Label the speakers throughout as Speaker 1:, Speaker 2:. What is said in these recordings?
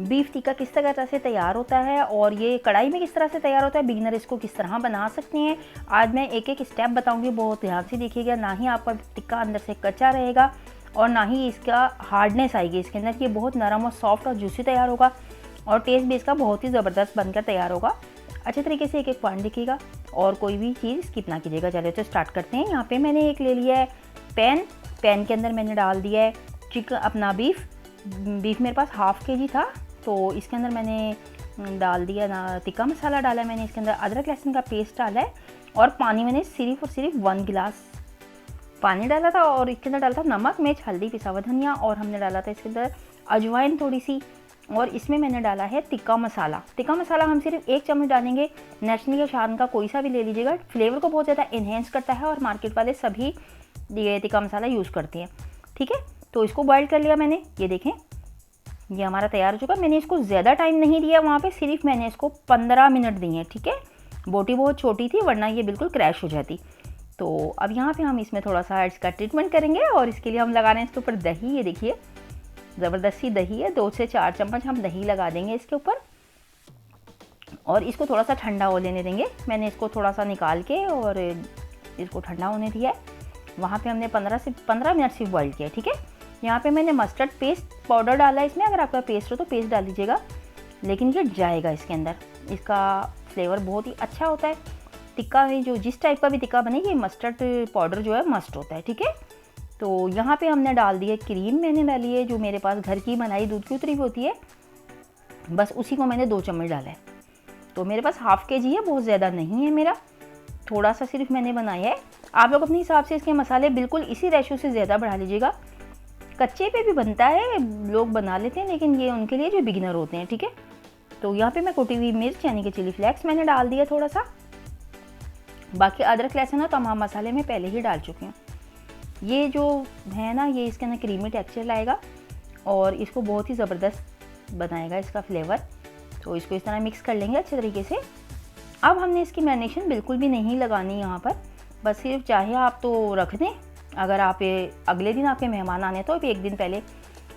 Speaker 1: Beef tikka किस तरह से तैयार होता है और ये कढ़ाई में किस तरह से तैयार होता है, बिगिनर इसको किस तरह बना सकते हैं। आज मैं एक एक स्टेप बताऊंगी, बहुत ध्यान से देखिएगा, ना ही आपका टिक्का अंदर से कच्चा रहेगा और ना ही इसका हार्डनेस आएगी इसके अंदर। ये बहुत नरम और सॉफ्ट और जूसी तैयार होगा और टेस्ट भी इसका बहुत ही ज़बरदस्त बनकर तैयार होगा। अच्छे तरीके से एक एक पॉइंट देखिएगा और कोई भी चीज़ स्किप ना कीजिएगा। चलिए तो स्टार्ट करते हैं। यहाँ पे मैंने एक ले लिया है पैन के अंदर मैंने डाल दिया है चिकन अपना बीफ मेरे पास हाफ के जी था, तो इसके अंदर मैंने डाल दिया ना टिक्का मसाला डाला है मैंने, इसके अंदर अदरक लहसुन का पेस्ट डाला है और पानी मैंने सिर्फ और सिर्फ 1 गिलास पानी डाला था और इसके अंदर डाला था नमक, मिर्च, हल्दी, पिसा हुआ धनिया और हमने डाला था इसके अंदर अजवाइन थोड़ी सी और इसमें मैंने डाला है टिक्का मसाला। टिक्का मसाला हम सिर्फ 1 चम्मच डालेंगे, नेशनल या शान का कोई सा भी ले लीजिएगा, फ्लेवर को बहुत ज़्यादा इन्हेंस करता है और मार्केट वाले सभी ये टिक्का मसाला यूज़ करते हैं। ठीक है, तो इसको बॉइल कर लिया मैंने, ये देखें ये हमारा तैयार हो चुका। मैंने इसको ज़्यादा टाइम नहीं दिया वहाँ पे, सिर्फ मैंने इसको 15 मिनट दिए। ठीक है, बोटी बहुत छोटी थी वरना ये बिल्कुल क्रैश हो जाती। तो अब यहाँ पे हम इसमें थोड़ा सा इसका ट्रीटमेंट करेंगे और इसके लिए हम लगा रहे हैं इसके ऊपर दही। ये देखिए ज़बरदस्ती दही है, 2 से 4 चम्मच हम दही लगा देंगे इसके ऊपर और इसको थोड़ा सा ठंडा हो लेने देंगे। मैंने इसको थोड़ा सा निकाल के और इसको ठंडा होने दिया है। वहाँ पे हमने 15 मिनट से बॉइल किया। ठीक है, यहाँ पे मैंने मस्टर्ड पेस्ट पाउडर डाला है इसमें, अगर आपका पेस्ट हो तो पेस्ट डाल दीजिएगा, लेकिन ये जाएगा इसके अंदर, इसका फ्लेवर बहुत ही अच्छा होता है। टिक्का में जो जिस टाइप का भी टिक्का बने ये मस्टर्ड पाउडर जो है मस्ट होता है। ठीक है, तो यहाँ पे हमने डाल दिए क्रीम, मैंने डाली है जो मेरे पास घर की बनाई दूध की उतरी होती है, बस उसी को मैंने 2 चम्मच डाला है। तो मेरे पास हाफ के जी है, बहुत ज़्यादा नहीं है मेरा, थोड़ा सा सिर्फ मैंने बनाया है। आप लोग अपने हिसाब से इसके मसाले बिल्कुल इसी रेशो से ज़्यादा बढ़ा लीजिएगा। कच्चे पे भी बनता है, लोग बना लेते हैं, लेकिन ये उनके लिए जो बिगिनर होते हैं। ठीक है, तो यहाँ पे मैं कुटी हुई मिर्च यानी कि चिली फ्लेक्स मैंने डाल दिया थोड़ा सा, बाकी अदरक लहसुन और तमाम मसाले मैं पहले ही डाल चुकी हूँ। ये जो है ना ये इसके अंदर क्रीमी टेक्सचर लाएगा और इसको बहुत ही ज़बरदस्त बनाएगा इसका फ्लेवर। तो इसको इस तरह मिक्स कर लेंगे अच्छे तरीके से। अब हमने इसकी मैरिनेशन बिल्कुल भी नहीं लगानी यहाँ पर, बस सिर्फ चाहे आप तो रख दें, अगर आप अगले दिन आपके मेहमान आने तो आप 1 दिन पहले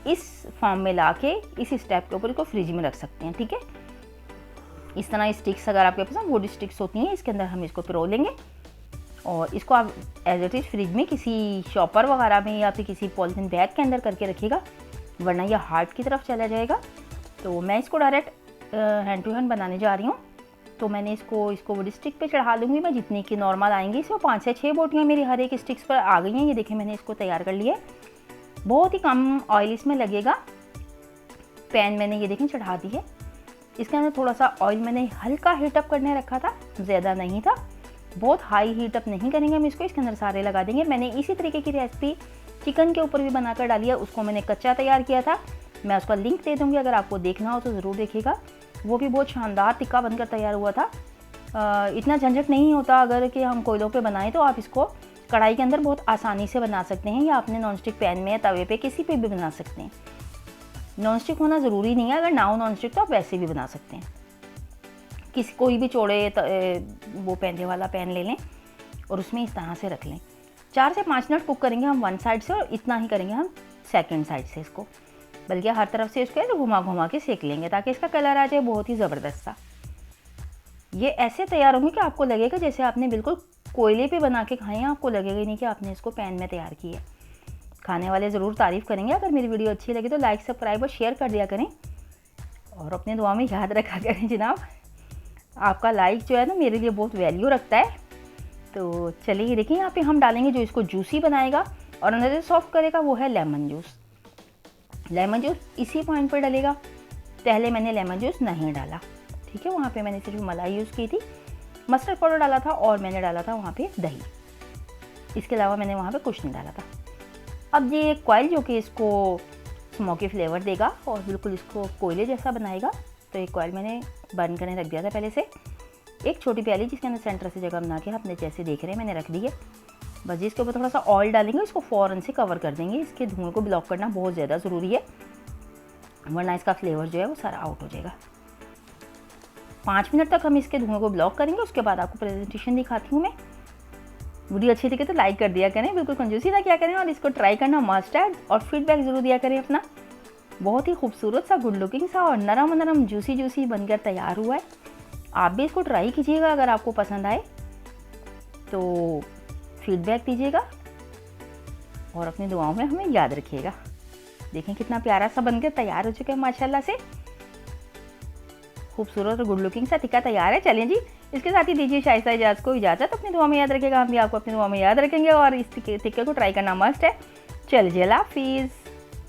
Speaker 1: इस फॉर्म में ला के इस स्टेप के ऊपर इसको फ्रिज में रख सकते हैं। ठीक है, इस तरह स्टिक्स अगर आपके पास वुड स्टिक्स होती हैं इसके अंदर हम इसको पिरो लेंगे और इसको आप एज इट इज़ फ्रिज में किसी शॉपर वगैरह में या फिर किसी पॉलिथीन बैग के अंदर करके रखिएगा, वरना यह हार्ट की तरफ चला जाएगा। तो मैं इसको डायरेक्ट हैंड टू हैंड बनाने जा रही हूँ, तो मैंने इसको वुड स्टिक पे चढ़ा दूँगी मैं, जितनी की नॉर्मल आएंगी। इसमें 5 से 6 बोटियाँ मेरी हर एक स्टिक्स पर आ गई हैं। ये देखिए मैंने इसको तैयार कर लिया है, बहुत ही कम ऑयल इसमें लगेगा। पैन मैंने ये देखें चढ़ा दी है, इसके अंदर थोड़ा सा ऑयल मैंने हल्का हीटअप करने रखा था, ज़्यादा नहीं था, बहुत हाई हीटअप नहीं करेंगे हम इसको, इसके अंदर सारे लगा देंगे। मैंने इसी तरीके की रेसिपी चिकन के ऊपर भी बनाकर डाली है, उसको मैंने कच्चा तैयार किया था, मैं उसका लिंक दे दूँगी, अगर आपको देखना हो तो ज़रूर देखिएगा। वो भी बहुत शानदार टिक्का बनकर तैयार हुआ था। इतना झंझट नहीं होता अगर कि हम कोयलों पे बनाएं, तो आप इसको कढ़ाई के अंदर बहुत आसानी से बना सकते हैं या अपने नॉनस्टिक पैन में या तवे पे किसी पे भी बना सकते हैं। नॉनस्टिक होना ज़रूरी नहीं है, अगर ना हो नॉनस्टिक तो आप वैसे भी बना सकते हैं। कोई भी चौड़े वो पैंदे वाला पैन ले लें और उसमें इस तरह से रख लें। 4 से 5 मिनट कुक करेंगे हम 1 साइड से और इतना ही करेंगे हम सेकंड साइड से इसको, बल्कि हर तरफ से इसको घुमा घुमा के सेक लेंगे ताकि इसका कलर आ जाए बहुत ही ज़बरदस्त सा। ये ऐसे तैयार होंगे कि आपको लगेगा जैसे आपने बिल्कुल कोयले पे बना के खाए हैं, आपको लगेगा नहीं कि आपने इसको पैन में तैयार की है। खाने वाले ज़रूर तारीफ़ करेंगे। अगर मेरी वीडियो अच्छी लगे तो लाइक सब्सक्राइब और शेयर कर दिया करें और अपने दुआ में याद रखा करें जनाब, आपका लाइक जो है ना मेरे लिए बहुत वैल्यू रखता है। तो चलिए देखिए यहाँ पे हम डालेंगे जो इसको जूसी बनाएगा और अंदर से सॉफ्ट करेगा, वो है लेमन जूस। लेमन जूस इसी पॉइंट पर डलेगा, पहले मैंने लेमन जूस नहीं डाला। ठीक है, वहाँ पे मैंने सिर्फ मलाई यूज़ की थी, मस्टर्ड पाउडर डाला था और मैंने डाला था वहाँ पे दही, इसके अलावा मैंने वहाँ पे कुछ नहीं डाला था। अब ये कॉइल जो कि इसको स्मोकी फ्लेवर देगा और बिल्कुल इसको कोयले जैसा बनाएगा, तो एक कॉइल मैंने बर्न करने रख दिया था पहले से। एक छोटी प्याली जिसके अंदर सेंटर से जगह बना के अपने जैसे देख रहे हैं मैंने रख दी है। बस इसके ऊपर थोड़ा सा ऑयल डालेंगे, इसको फ़ौरन से कवर कर देंगे। इसके धुएं को ब्लॉक करना बहुत ज़्यादा ज़रूरी है, वरना इसका फ्लेवर जो है वो सारा आउट हो जाएगा। 5 मिनट तक हम इसके धुएं को ब्लॉक करेंगे, उसके बाद आपको प्रेजेंटेशन दिखाती हूँ मैं। वीडियो अच्छी लगे तो लाइक कर दिया करें, बिल्कुल कंजूसी ना किया करें और इसको ट्राई करना मस्ट है और फीडबैक ज़रूर दिया करें अपना। बहुत ही खूबसूरत सा, गुड लुकिंग सा और नरम नरम जूसी जूसी बनकर तैयार हुआ है। आप भी इसको ट्राई कीजिएगा, अगर आपको पसंद आए तो फीडबैक दीजिएगा और अपनी दुआओं में हमें याद रखिएगा। देखें कितना प्यारा सा बनकर तैयार हो चुका है माशाल्लाह से, खूबसूरत और गुड लुकिंग सा टिक्का तैयार है। चलिए जी, इसके साथ ही दीजिए शाइस्ता इजाज़ को इजाज़त। अपनी दुआ में याद रखेगा, हम भी आपको अपनी दुआ में याद रखेंगे और इस टिक्के को ट्राई करना मस्ट है। चलिए, अल्लाह हाफिज़।